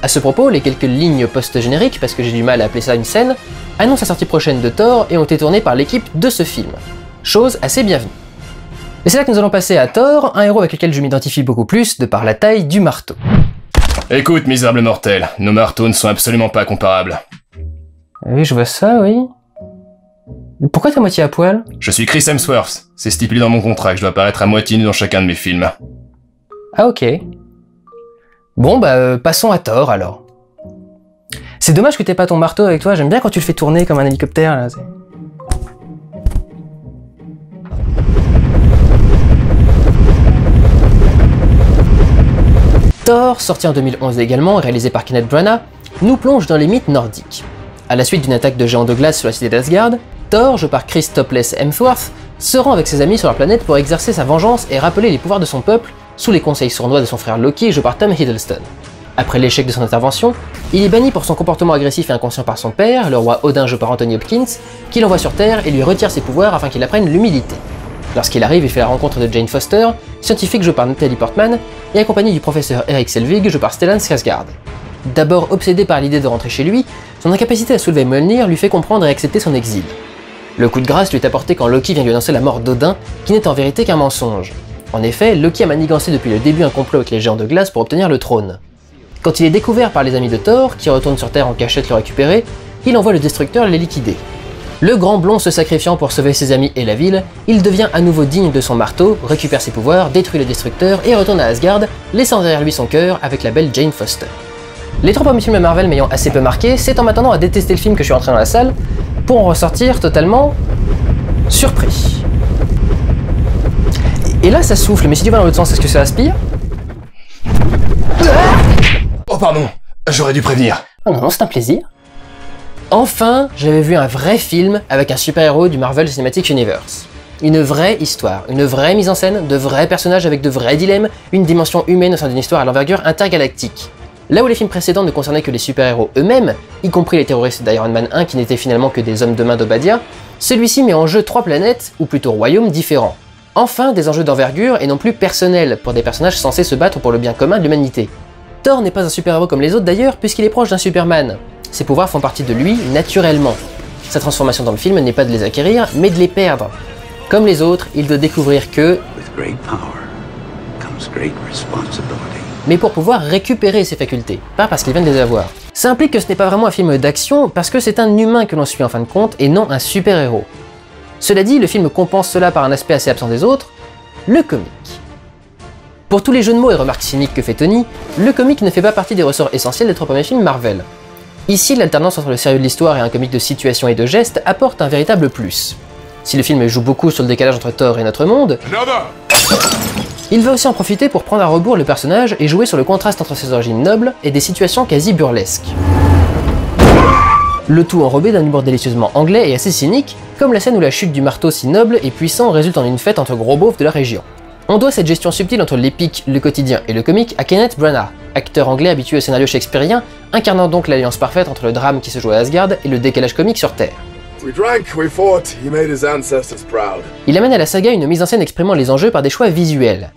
A ce propos, les quelques lignes post-génériques, parce que j'ai du mal à appeler ça une scène, annoncent la sortie prochaine de Thor et ont été tournées par l'équipe de ce film. Chose assez bienvenue. Et c'est là que nous allons passer à Thor, un héros avec lequel je m'identifie beaucoup plus de par la taille du marteau. Écoute, misérable mortel, nos marteaux ne sont absolument pas comparables. Oui, je vois ça, oui. Mais pourquoi t'es à moitié à poil? Je suis Chris Hemsworth, c'est stipulé dans mon contrat que je dois apparaître à moitié nu dans chacun de mes films. Ah ok. Bon bah passons à Thor alors. C'est dommage que t'aies pas ton marteau avec toi, j'aime bien quand tu le fais tourner comme un hélicoptère là. Thor, sorti en 2011 également, réalisé par Kenneth Branagh, nous plonge dans les mythes nordiques. À la suite d'une attaque de géants de glace sur la cité d'Asgard, Thor, joué par Chris Topless Hemsworth, se rend avec ses amis sur leur planète pour exercer sa vengeance et rappeler les pouvoirs de son peuple sous les conseils sournois de son frère Loki, joué par Tom Hiddleston. Après l'échec de son intervention, il est banni pour son comportement agressif et inconscient par son père, le roi Odin joué par Anthony Hopkins, qui l'envoie sur Terre et lui retire ses pouvoirs afin qu'il apprenne l'humilité. Lorsqu'il arrive, il fait la rencontre de Jane Foster, scientifique jouée par Natalie Portman, et accompagné du professeur Erik Selvig joué par Stellan Skarsgård. D'abord obsédé par l'idée de rentrer chez lui, son incapacité à soulever Mjolnir lui fait comprendre et accepter son exil. Le coup de grâce lui est apporté quand Loki vient lui annoncer la mort d'Odin, qui n'est en vérité qu'un mensonge. En effet, Loki a manigancé depuis le début un complot avec les géants de glace pour obtenir le trône. Quand il est découvert par les amis de Thor, qui retournent sur Terre en cachette le récupérer, il envoie le destructeur les liquider. Le grand blond se sacrifiant pour sauver ses amis et la ville, il devient à nouveau digne de son marteau, récupère ses pouvoirs, détruit le destructeur et retourne à Asgard, laissant derrière lui son cœur avec la belle Jane Foster. Les trois premiers films Marvel m'ayant assez peu marqué, c'est en m'attendant à détester le film que je suis rentré dans la salle, pour en ressortir totalement surpris. Et là ça souffle, mais si tu vas dans l'autre sens, est-ce que ça aspire? Oh pardon, j'aurais dû prévenir. Oh non, c'est un plaisir. Enfin, j'avais vu un vrai film avec un super-héros du Marvel Cinematic Universe. Une vraie histoire, une vraie mise en scène, de vrais personnages avec de vrais dilemmes, une dimension humaine au sein d'une histoire à l'envergure intergalactique. Là où les films précédents ne concernaient que les super-héros eux-mêmes, y compris les terroristes d'Iron Man 1 qui n'étaient finalement que des hommes de main d'Obadiah, celui-ci met en jeu 3 planètes, ou plutôt royaumes différents. Enfin, des enjeux d'envergure et non plus personnels, pour des personnages censés se battre pour le bien commun de l'humanité. Thor n'est pas un super-héros comme les autres d'ailleurs, puisqu'il est proche d'un Superman. Ses pouvoirs font partie de lui naturellement. Sa transformation dans le film n'est pas de les acquérir, mais de les perdre. Comme les autres, il doit découvrir que... mais pour pouvoir récupérer ses facultés, pas parce qu'il vient de les avoir. Ça implique que ce n'est pas vraiment un film d'action, parce que c'est un humain que l'on suit en fin de compte, et non un super-héros. Cela dit, le film compense cela par un aspect assez absent des autres, le comique. Pour tous les jeux de mots et remarques cyniques que fait Tony, le comique ne fait pas partie des ressorts essentiels des 3 premiers films Marvel. Ici, l'alternance entre le sérieux de l'histoire et un comique de situation et de geste apporte un véritable plus. Si le film joue beaucoup sur le décalage entre Thor et notre monde, il va aussi en profiter pour prendre à rebours le personnage et jouer sur le contraste entre ses origines nobles et des situations quasi burlesques. Le tout enrobé d'un humour délicieusement anglais et assez cynique, comme la scène où la chute du marteau si noble et puissant résulte en une fête entre gros beaufs de la région. On doit cette gestion subtile entre l'épique, le quotidien et le comique à Kenneth Branagh, acteur anglais habitué au scénario shakespearien, incarnant donc l'alliance parfaite entre le drame qui se joue à Asgard et le décalage comique sur Terre. Il amène à la saga une mise en scène exprimant les enjeux par des choix visuels.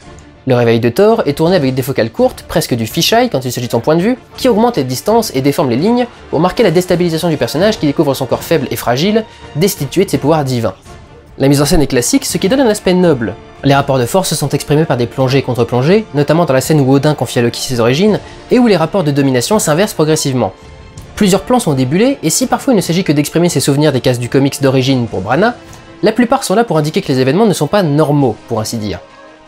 Le réveil de Thor est tourné avec des focales courtes, presque du fisheye quand il s'agit de son point de vue, qui augmente les distances et déforme les lignes pour marquer la déstabilisation du personnage qui découvre son corps faible et fragile, destitué de ses pouvoirs divins. La mise en scène est classique, ce qui donne un aspect noble. Les rapports de force sont exprimés par des plongées et contre-plongées, notamment dans la scène où Odin confie à Loki ses origines, et où les rapports de domination s'inversent progressivement. Plusieurs plans sont débulés, et si parfois il ne s'agit que d'exprimer ses souvenirs des cases du comics d'origine pour Branagh, la plupart sont là pour indiquer que les événements ne sont pas normaux, pour ainsi dire.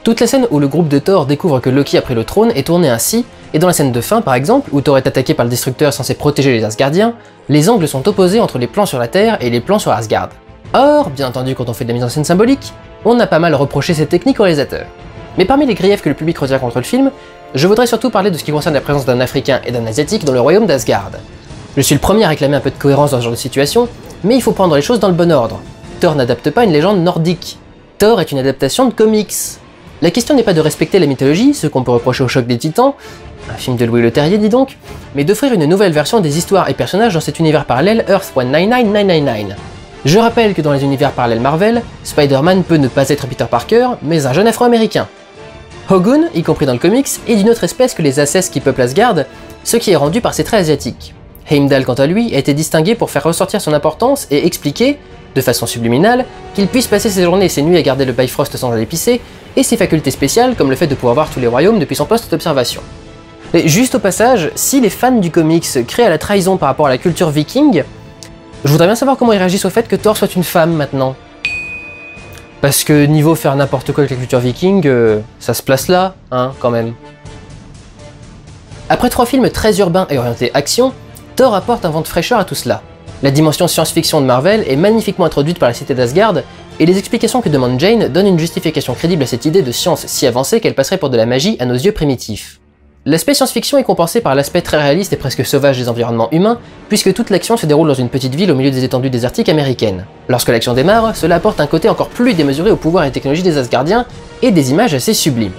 Toute la scène où le groupe de Thor découvre que Loki a pris le trône est tournée ainsi, et dans la scène de fin par exemple, où Thor est attaqué par le destructeur censé protéger les Asgardiens, les angles sont opposés entre les plans sur la Terre et les plans sur Asgard. Or, bien entendu quand on fait de la mise en scène symbolique, on a pas mal reproché cette technique aux réalisateurs. Mais parmi les griefs que le public retient contre le film, je voudrais surtout parler de ce qui concerne la présence d'un Africain et d'un Asiatique dans le royaume d'Asgard. Je suis le premier à réclamer un peu de cohérence dans ce genre de situation, mais il faut prendre les choses dans le bon ordre. Thor n'adapte pas une légende nordique. Thor est une adaptation de comics. La question n'est pas de respecter la mythologie, ce qu'on peut reprocher au Choc des Titans, un film de Louis Leterrier dis donc, mais d'offrir une nouvelle version des histoires et personnages dans cet univers parallèle Earth 199999. Je rappelle que dans les univers parallèles Marvel, Spider-Man peut ne pas être Peter Parker, mais un jeune afro-américain. Hogun, y compris dans le comics, est d'une autre espèce que les Asses qui peuplent Asgard, ce qui est rendu par ses traits asiatiques. Heimdall, quant à lui, a été distingué pour faire ressortir son importance et expliquer de façon subliminale, qu'il puisse passer ses journées et ses nuits à garder le Bifrost sans aller pisser, et ses facultés spéciales comme le fait de pouvoir voir tous les royaumes depuis son poste d'observation. Et juste au passage, si les fans du comics créent à la trahison par rapport à la culture viking, je voudrais bien savoir comment ils réagissent au fait que Thor soit une femme maintenant. Parce que niveau faire n'importe quoi avec la culture viking, ça se place là, hein, quand même. Après 3 films très urbains et orientés action, Thor apporte un vent de fraîcheur à tout cela. La dimension science-fiction de Marvel est magnifiquement introduite par la cité d'Asgard, et les explications que demande Jane donnent une justification crédible à cette idée de science si avancée qu'elle passerait pour de la magie à nos yeux primitifs. L'aspect science-fiction est compensé par l'aspect très réaliste et presque sauvage des environnements humains, puisque toute l'action se déroule dans une petite ville au milieu des étendues désertiques américaines. Lorsque l'action démarre, cela apporte un côté encore plus démesuré au pouvoir et technologie des Asgardiens, et des images assez sublimes.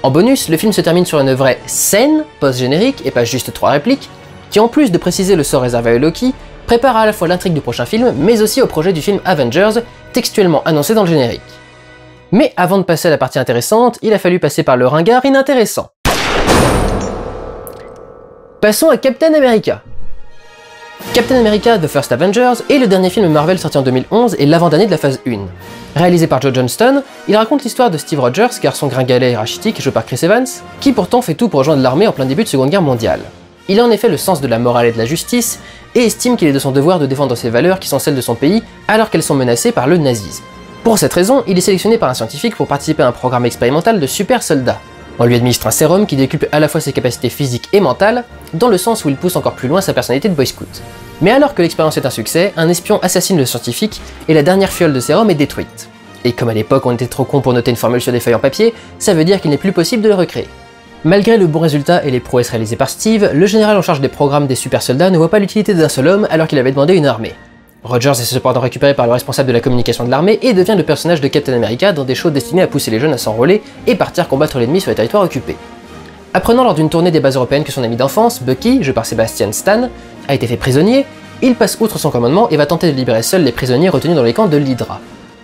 En bonus, le film se termine sur une vraie scène post-générique, et pas juste 3 répliques, qui en plus de préciser le sort réservé à Loki, prépare à la fois l'intrigue du prochain film, mais aussi au projet du film Avengers, textuellement annoncé dans le générique. Mais avant de passer à la partie intéressante, il a fallu passer par le ringard inintéressant. Passons à Captain America. Captain America The First Avengers est le dernier film Marvel sorti en 2011 et l'avant-dernier de la phase 1. Réalisé par Joe Johnston, il raconte l'histoire de Steve Rogers, garçon gringalet et rachitique joué par Chris Evans, qui pourtant fait tout pour rejoindre l'armée en plein début de Seconde Guerre mondiale. Il a en effet le sens de la morale et de la justice, et estime qu'il est de son devoir de défendre ses valeurs qui sont celles de son pays alors qu'elles sont menacées par le nazisme. Pour cette raison, il est sélectionné par un scientifique pour participer à un programme expérimental de super soldats. On lui administre un sérum qui décuple à la fois ses capacités physiques et mentales, dans le sens où il pousse encore plus loin sa personnalité de boy scout. Mais alors que l'expérience est un succès, un espion assassine le scientifique et la dernière fiole de sérum est détruite. Et comme à l'époque on était trop con pour noter une formule sur des feuilles en papier, ça veut dire qu'il n'est plus possible de le recréer. Malgré le bon résultat et les prouesses réalisées par Steve, le général en charge des programmes des super soldats ne voit pas l'utilité d'un seul homme alors qu'il avait demandé une armée. Rogers est cependant récupéré par le responsable de la communication de l'armée et devient le personnage de Captain America dans des shows destinés à pousser les jeunes à s'enrôler et partir combattre l'ennemi sur les territoires occupés. Apprenant lors d'une tournée des bases européennes que son ami d'enfance, Bucky, joué par Sebastian Stan, a été fait prisonnier, il passe outre son commandement et va tenter de libérer seul les prisonniers retenus dans les camps de l'Hydra.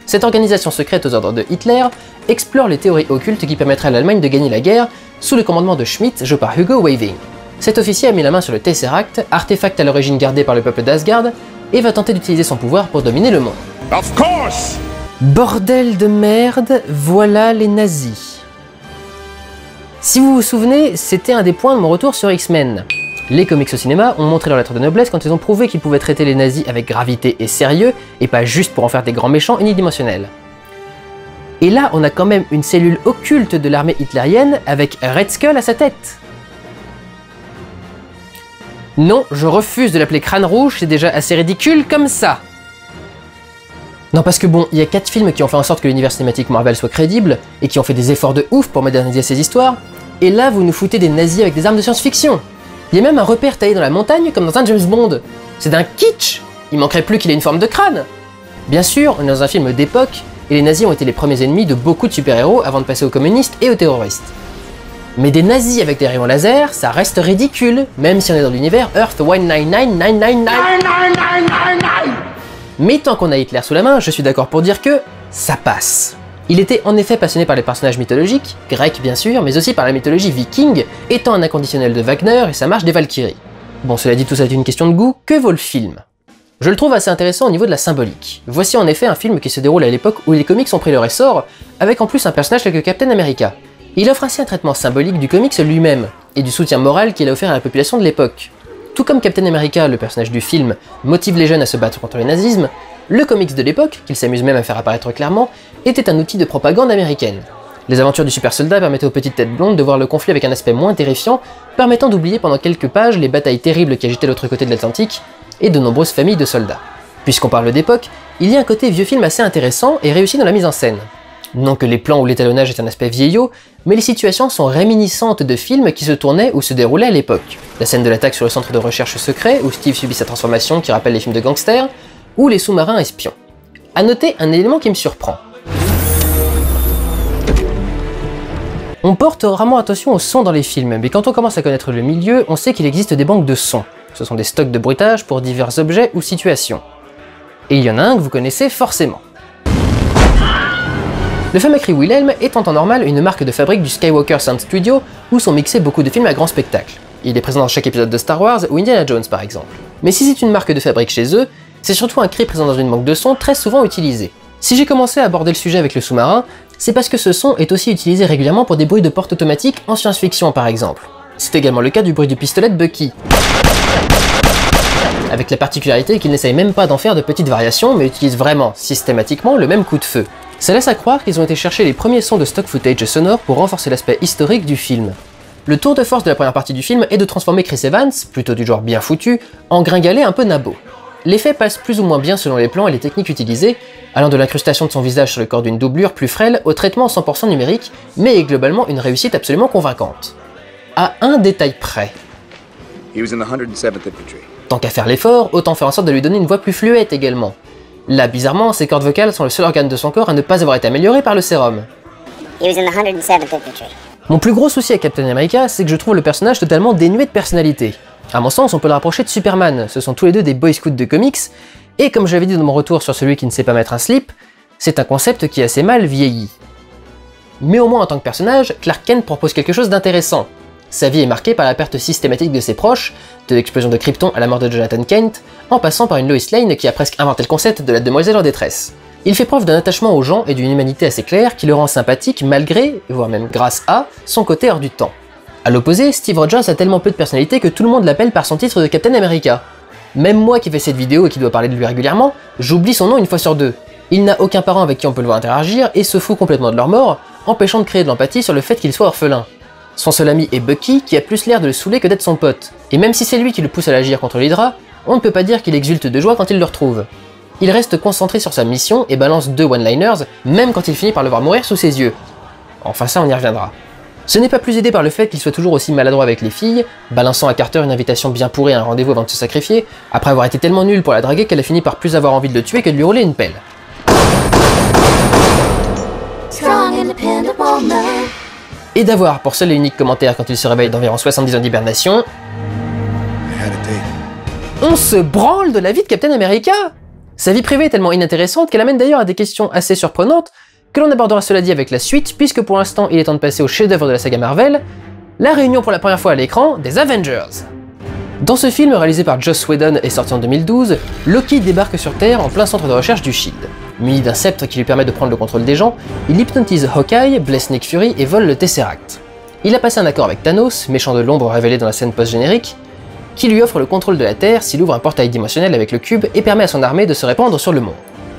Cette organisation secrète aux ordres de Hitler explore les théories occultes qui permettraient à l'Allemagne de gagner la guerre sous le commandement de Schmidt, joué par Hugo Weaving. Cet officier a mis la main sur le Tesseract, artefact à l'origine gardé par le peuple d'Asgard, et va tenter d'utiliser son pouvoir pour dominer le monde. Of course! Bordel de merde, voilà les nazis. Si vous vous souvenez, c'était un des points de mon retour sur X-Men. Les comics au cinéma ont montré leur lettre de noblesse quand ils ont prouvé qu'ils pouvaient traiter les nazis avec gravité et sérieux, et pas juste pour en faire des grands méchants unidimensionnels. Et là, on a quand même une cellule occulte de l'armée hitlérienne avec Red Skull à sa tête. Non, je refuse de l'appeler Crâne Rouge, c'est déjà assez ridicule comme ça. Non, parce que bon, il y a 4 films qui ont fait en sorte que l'univers cinématique Marvel soit crédible, et qui ont fait des efforts de ouf pour moderniser ces histoires, et là vous nous foutez des nazis avec des armes de science-fiction. Il y a même un repère taillé dans la montagne comme dans un James Bond. C'est d'un kitsch. Il manquerait plus qu'il ait une forme de crâne. Bien sûr, on est dans un film d'époque, et les nazis ont été les premiers ennemis de beaucoup de super-héros avant de passer aux communistes et aux terroristes. Mais des nazis avec des rayons laser, ça reste ridicule, même si on est dans l'univers Earth 199999. Mais tant qu'on a Hitler sous la main, je suis d'accord pour dire que ça passe. Il était en effet passionné par les personnages mythologiques, grecs bien sûr, mais aussi par la mythologie viking, étant un inconditionnel de Wagner et sa marche des Valkyries. Bon, cela dit, tout ça est une question de goût, que vaut le film? Je le trouve assez intéressant au niveau de la symbolique. Voici en effet un film qui se déroule à l'époque où les comics ont pris leur essor, avec en plus un personnage tel que Captain America. Il offre ainsi un traitement symbolique du comics lui-même, et du soutien moral qu'il a offert à la population de l'époque. Tout comme Captain America, le personnage du film, motive les jeunes à se battre contre le nazisme, le comics de l'époque, qu'il s'amuse même à faire apparaître clairement, était un outil de propagande américaine. Les aventures du super soldat permettaient aux petites têtes blondes de voir le conflit avec un aspect moins terrifiant, permettant d'oublier pendant quelques pages les batailles terribles qui agitaient l'autre côté de l'Atlantique, et de nombreuses familles de soldats. Puisqu'on parle d'époque, il y a un côté vieux film assez intéressant et réussi dans la mise en scène. Non que les plans ou l'étalonnage aient un aspect vieillot, mais les situations sont réminiscentes de films qui se tournaient ou se déroulaient à l'époque. La scène de l'attaque sur le centre de recherche secret, où Steve subit sa transformation qui rappelle les films de gangsters, ou les sous-marins espions. A noter un élément qui me surprend. On porte rarement attention au son dans les films, mais quand on commence à connaître le milieu, on sait qu'il existe des banques de sons. Ce sont des stocks de bruitage pour divers objets ou situations. Et il y en a un que vous connaissez forcément. Le fameux cri Wilhelm est en temps normal une marque de fabrique du Skywalker Sound Studio où sont mixés beaucoup de films à grand spectacle. Il est présent dans chaque épisode de Star Wars ou Indiana Jones par exemple. Mais si c'est une marque de fabrique chez eux, c'est surtout un cri présent dans une banque de sons très souvent utilisée. Si j'ai commencé à aborder le sujet avec le sous-marin, c'est parce que ce son est aussi utilisé régulièrement pour des bruits de porte automatique en science-fiction par exemple. C'est également le cas du bruit du pistolet de Bucky. Avec la particularité qu'il n'essaye même pas d'en faire de petites variations, mais utilise vraiment, systématiquement, le même coup de feu. Ça laisse à croire qu'ils ont été chercher les premiers sons de stock footage sonore pour renforcer l'aspect historique du film. Le tour de force de la première partie du film est de transformer Chris Evans, plutôt du genre bien foutu, en gringalet un peu nabo. L'effet passe plus ou moins bien selon les plans et les techniques utilisées, allant de l'incrustation de son visage sur le corps d'une doublure plus frêle au traitement 100% numérique, mais est globalement une réussite absolument convaincante. À un détail près. He was in the 107th Infantry. Tant qu'à faire l'effort, autant faire en sorte de lui donner une voix plus fluette également. Là, bizarrement, ses cordes vocales sont le seul organe de son corps à ne pas avoir été amélioré par le sérum. He was in the 107th Infantry. Mon plus gros souci avec Captain America, c'est que je trouve le personnage totalement dénué de personnalité. À mon sens, on peut le rapprocher de Superman, ce sont tous les deux des boy scouts de comics, et comme j'avais dit dans mon retour sur celui qui ne sait pas mettre un slip, c'est un concept qui est assez mal vieilli. Mais au moins en tant que personnage, Clark Kent propose quelque chose d'intéressant. Sa vie est marquée par la perte systématique de ses proches, de l'explosion de Krypton à la mort de Jonathan Kent, en passant par une Lois Lane qui a presque inventé le concept de la demoiselle en détresse. Il fait preuve d'un attachement aux gens et d'une humanité assez claire qui le rend sympathique malgré, voire même grâce à, son côté hors du temps. A l'opposé, Steve Rogers a tellement peu de personnalité que tout le monde l'appelle par son titre de Captain America. Même moi qui fais cette vidéo et qui dois parler de lui régulièrement, j'oublie son nom une fois sur deux. Il n'a aucun parent avec qui on peut le voir interagir et se fout complètement de leur mort, empêchant de créer de l'empathie sur le fait qu'il soit orphelin. Son seul ami est Bucky, qui a plus l'air de le saouler que d'être son pote. Et même si c'est lui qui le pousse à l'agir contre l'Hydra, on ne peut pas dire qu'il exulte de joie quand il le retrouve. Il reste concentré sur sa mission et balance 2 one-liners, même quand il finit par le voir mourir sous ses yeux. Enfin ça, on y reviendra. Ce n'est pas plus aidé par le fait qu'il soit toujours aussi maladroit avec les filles, balançant à Carter une invitation bien pourrie à un rendez-vous avant de se sacrifier, après avoir été tellement nul pour la draguer qu'elle a fini par plus avoir envie de le tuer que de lui rouler une pelle. Et d'avoir pour seul et unique commentaire quand il se réveille d'environ 70 ans d'hibernation, on se branle de la vie de Captain America. Sa vie privée est tellement inintéressante qu'elle amène d'ailleurs à des questions assez surprenantes, que l'on abordera cela dit avec la suite, puisque pour l'instant il est temps de passer au chef-d'œuvre de la saga Marvel, la réunion pour la première fois à l'écran des Avengers. Dans ce film réalisé par Joss Whedon et sorti en 2012, Loki débarque sur Terre en plein centre de recherche du SHIELD. Muni d'un sceptre qui lui permet de prendre le contrôle des gens, il hypnotise Hawkeye, blesse Nick Fury et vole le Tesseract. Il a passé un accord avec Thanos, méchant de l'ombre révélé dans la scène post-générique, qui lui offre le contrôle de la Terre s'il ouvre un portail dimensionnel avec le cube et permet à son armée de se répandre sur le monde.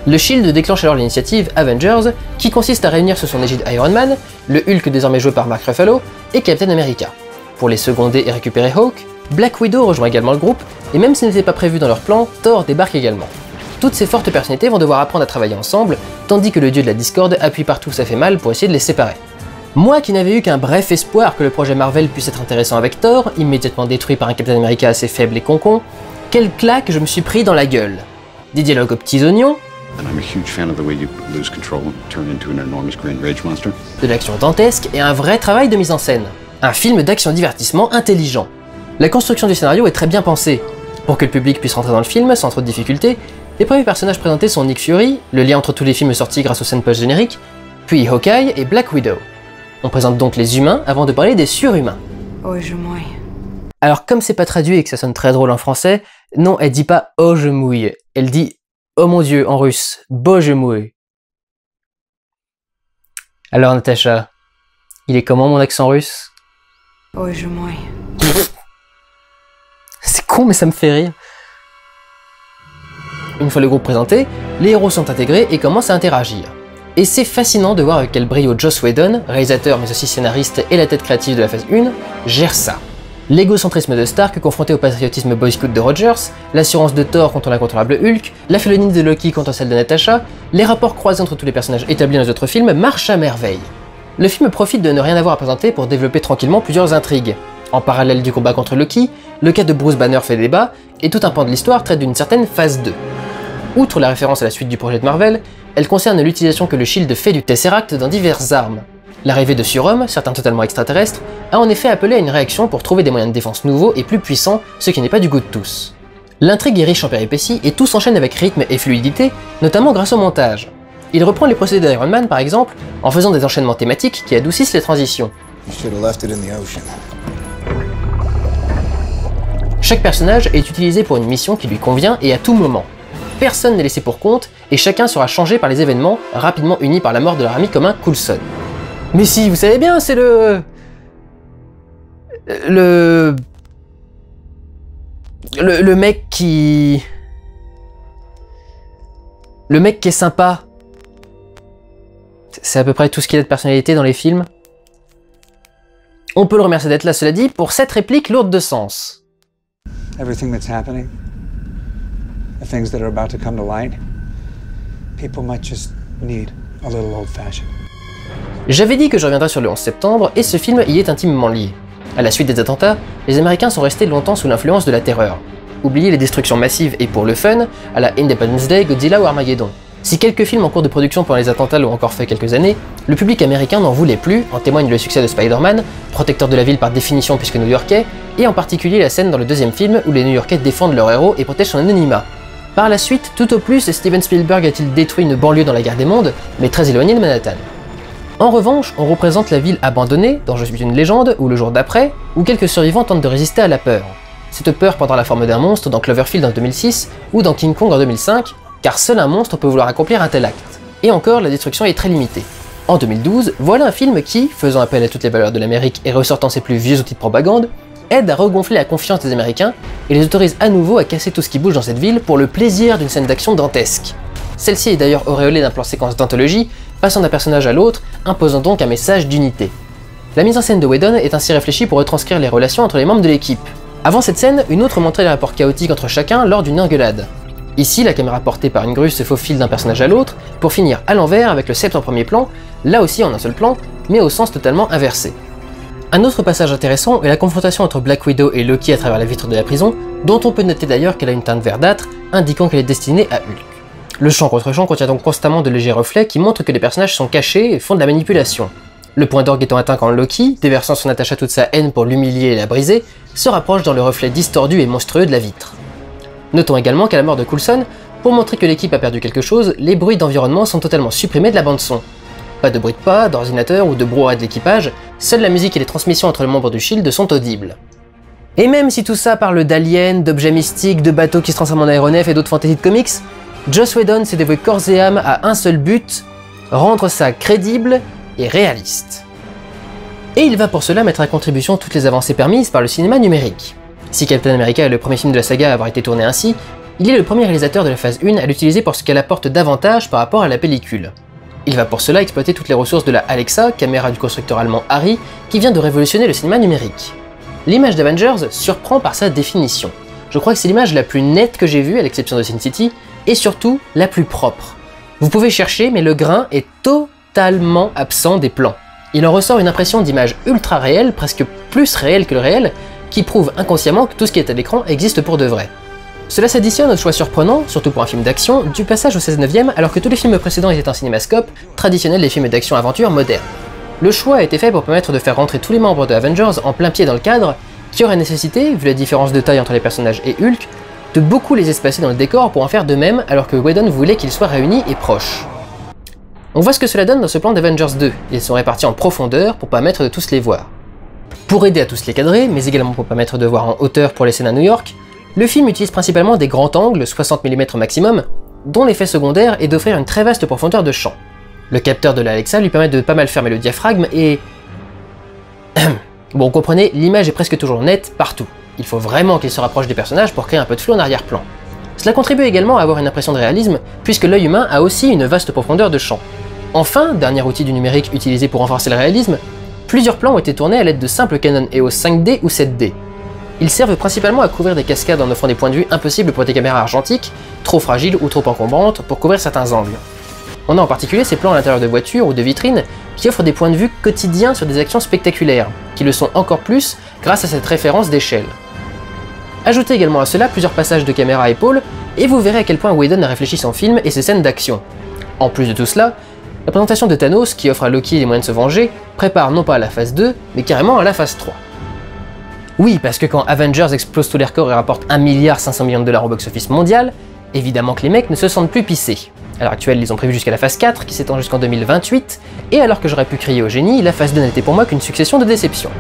Le SHIELD déclenche alors l'initiative Avengers, qui consiste à réunir sous son égide Iron Man, le Hulk désormais joué par Mark Ruffalo, et Captain America. Pour les seconder et récupérer Hawk, Black Widow rejoint également le groupe, et même s'il n'était pas prévu dans leur plan, Thor débarque également. Toutes ces fortes personnalités vont devoir apprendre à travailler ensemble, tandis que le dieu de la discorde appuie partout où ça fait mal pour essayer de les séparer. Moi qui n'avais eu qu'un bref espoir que le projet Marvel puisse être intéressant avec Thor, immédiatement détruit par un Captain America assez faible et concon, quelle claque je me suis pris dans la gueule. Des dialogues aux petits oignons, de l'action dantesque et un vrai travail de mise en scène. Un film d'action-divertissement intelligent. La construction du scénario est très bien pensée. Pour que le public puisse rentrer dans le film sans trop de difficultés, les premiers personnages présentés sont Nick Fury, le lien entre tous les films sortis grâce aux scènes post-génériques, puis Hawkeye et Black Widow. On présente donc les humains avant de parler des surhumains. Oh, je mouille. Alors comme c'est pas traduit et que ça sonne très drôle en français, non, elle dit pas « oh je mouille », elle dit « oh mon dieu » en russe, « bo je mouille ». Alors Natacha, il est comment mon accent russe? Oh, je mouille. C'est con mais ça me fait rire. Une fois le groupe présenté, les héros sont intégrés et commencent à interagir. Et c'est fascinant de voir avec quel brio Joss Whedon, réalisateur mais aussi scénariste et la tête créative de la phase 1, gère ça. L'égocentrisme de Stark confronté au patriotisme boy scout de Rogers, l'assurance de Thor contre l'incontrôlable Hulk, la félonie de Loki contre celle de Natasha, les rapports croisés entre tous les personnages établis dans les autres films marchent à merveille. Le film profite de ne rien avoir à présenter pour développer tranquillement plusieurs intrigues. En parallèle du combat contre Loki, le cas de Bruce Banner fait débat, et tout un pan de l'histoire traite d'une certaine phase 2. Outre la référence à la suite du projet de Marvel, elle concerne l'utilisation que le SHIELD fait du Tesseract dans diverses armes. L'arrivée de surhommes, certains totalement extraterrestres, a en effet appelé à une réaction pour trouver des moyens de défense nouveaux et plus puissants, ce qui n'est pas du goût de tous. L'intrigue est riche en péripéties et tout s'enchaîne avec rythme et fluidité, notamment grâce au montage. Il reprend les procédés d'Iron Man par exemple, en faisant des enchaînements thématiques qui adoucissent les transitions. Chaque personnage est utilisé pour une mission qui lui convient et à tout moment. personne n'est laissé pour compte et chacun sera changé par les événements, rapidement unis par la mort de leur ami commun Coulson. Mais si, vous savez bien, c'est le mec qui... Le mec qui est sympa. C'est à peu près tout ce qu'il a de personnalité dans les films. On peut le remercier d'être là, cela dit, pour cette réplique lourde de sens. Everything that's happening, the things that are about to come to light, people might just need a little old-fashioned. J'avais dit que je reviendrais sur le 11 septembre, et ce film y est intimement lié. À la suite des attentats, les Américains sont restés longtemps sous l'influence de la terreur. Oubliez les destructions massives et pour le fun, à la Independence Day, Godzilla ou Armageddon. Si quelques films en cours de production pendant les attentats l'ont encore fait quelques années, le public américain n'en voulait plus, en témoigne le succès de Spider-Man, protecteur de la ville par définition puisque new-yorkais, et en particulier la scène dans le deuxième film où les new-yorkais défendent leur héros et protègent son anonymat. Par la suite, tout au plus, Steven Spielberg a-t-il détruit une banlieue dans la guerre des mondes, mais très éloignée de Manhattan. En revanche, on représente la ville abandonnée, dans Je suis une légende, ou Le jour d'après, où quelques survivants tentent de résister à la peur. Cette peur prendra la forme d'un monstre dans Cloverfield en 2006, ou dans King Kong en 2005, car seul un monstre peut vouloir accomplir un tel acte. Et encore, la destruction est très limitée. En 2012, voilà un film qui, faisant appel à toutes les valeurs de l'Amérique et ressortant ses plus vieux outils de propagande, aide à regonfler la confiance des Américains et les autorise à nouveau à casser tout ce qui bouge dans cette ville pour le plaisir d'une scène d'action dantesque. Celle-ci est d'ailleurs auréolée d'un plan séquence d'anthologie, passant d'un personnage à l'autre, imposant donc un message d'unité. La mise en scène de Whedon est ainsi réfléchie pour retranscrire les relations entre les membres de l'équipe. Avant cette scène, une autre montrait les rapports chaotiques entre chacun lors d'une engueulade. Ici, la caméra portée par une grue se faufile d'un personnage à l'autre, pour finir à l'envers avec le sceptre en premier plan, là aussi en un seul plan, mais au sens totalement inversé. Un autre passage intéressant est la confrontation entre Black Widow et Loki à travers la vitre de la prison, dont on peut noter d'ailleurs qu'elle a une teinte verdâtre, indiquant qu'elle est destinée à Hulk. Le champ contre champ contient donc constamment de légers reflets qui montrent que les personnages sont cachés et font de la manipulation. Le point d'orgue étant atteint quand Loki, déversant son attache à toute sa haine pour l'humilier et la briser, se rapproche dans le reflet distordu et monstrueux de la vitre. Notons également qu'à la mort de Coulson, pour montrer que l'équipe a perdu quelque chose, les bruits d'environnement sont totalement supprimés de la bande-son. Pas de bruit de pas, d'ordinateur ou de brouhaha de l'équipage, seule la musique et les transmissions entre les membres du SHIELD sont audibles. Et même si tout ça parle d'aliens, d'objets mystiques, de bateaux qui se transforment en aéronefs et d'autres fantaisies de comics, Joss Whedon s'est dévoué corps et âme à un seul but, rendre ça crédible et réaliste. Et il va pour cela mettre à contribution toutes les avancées permises par le cinéma numérique. Si Captain America est le premier film de la saga à avoir été tourné ainsi, il est le premier réalisateur de la phase 1 à l'utiliser pour ce qu'elle apporte davantage par rapport à la pellicule. Il va pour cela exploiter toutes les ressources de la Alexa, caméra du constructeur allemand Arri, qui vient de révolutionner le cinéma numérique. L'image d'Avengers surprend par sa définition. Je crois que c'est l'image la plus nette que j'ai vue, à l'exception de Sin City, et surtout la plus propre. Vous pouvez chercher, mais le grain est totalement absent des plans. Il en ressort une impression d'image ultra réelle, presque plus réelle que le réel, qui prouve inconsciemment que tout ce qui est à l'écran existe pour de vrai. Cela s'additionne au choix surprenant, surtout pour un film d'action, du passage au 16/9 alors que tous les films précédents étaient en cinémascope, traditionnel des films d'action-aventure modernes. Le choix a été fait pour permettre de faire rentrer tous les membres de Avengers en plein pied dans le cadre, qui aurait nécessité, vu la différence de taille entre les personnages et Hulk, de beaucoup les espacer dans le décor pour en faire de même alors que Whedon voulait qu'ils soient réunis et proches. On voit ce que cela donne dans ce plan d'Avengers 2, ils sont répartis en profondeur pour permettre de tous les voir. Pour aider à tous les cadrer, mais également pour permettre de voir en hauteur pour les scènes à New York, le film utilise principalement des grands angles, 60 mm maximum, dont l'effet secondaire est d'offrir une très vaste profondeur de champ. Le capteur de l'Alexa lui permet de pas mal fermer le diaphragme et... Bon, comprenez, l'image est presque toujours nette partout. Il faut vraiment qu'il se rapproche des personnages pour créer un peu de flou en arrière-plan. Cela contribue également à avoir une impression de réalisme, puisque l'œil humain a aussi une vaste profondeur de champ. Enfin, dernier outil du numérique utilisé pour renforcer le réalisme, plusieurs plans ont été tournés à l'aide de simples Canon EOS 5D ou 7D. Ils servent principalement à couvrir des cascades en offrant des points de vue impossibles pour des caméras argentiques, trop fragiles ou trop encombrantes pour couvrir certains angles. On a en particulier ces plans à l'intérieur de voitures ou de vitrines qui offrent des points de vue quotidiens sur des actions spectaculaires, qui le sont encore plus grâce à cette référence d'échelle. Ajoutez également à cela plusieurs passages de caméra à épaule, et vous verrez à quel point Whedon a réfléchi son film et ses scènes d'action. En plus de tout cela, la présentation de Thanos, qui offre à Loki les moyens de se venger, prépare non pas à la phase 2, mais carrément à la phase 3. Oui, parce que quand Avengers explose tous les records et rapporte 1,5 milliard $ au box-office mondial, évidemment que les mecs ne se sentent plus pissés. À l'heure actuelle, ils ont prévu jusqu'à la phase 4, qui s'étend jusqu'en 2028, et alors que j'aurais pu crier au génie, la phase 2 n'était pour moi qu'une succession de déceptions.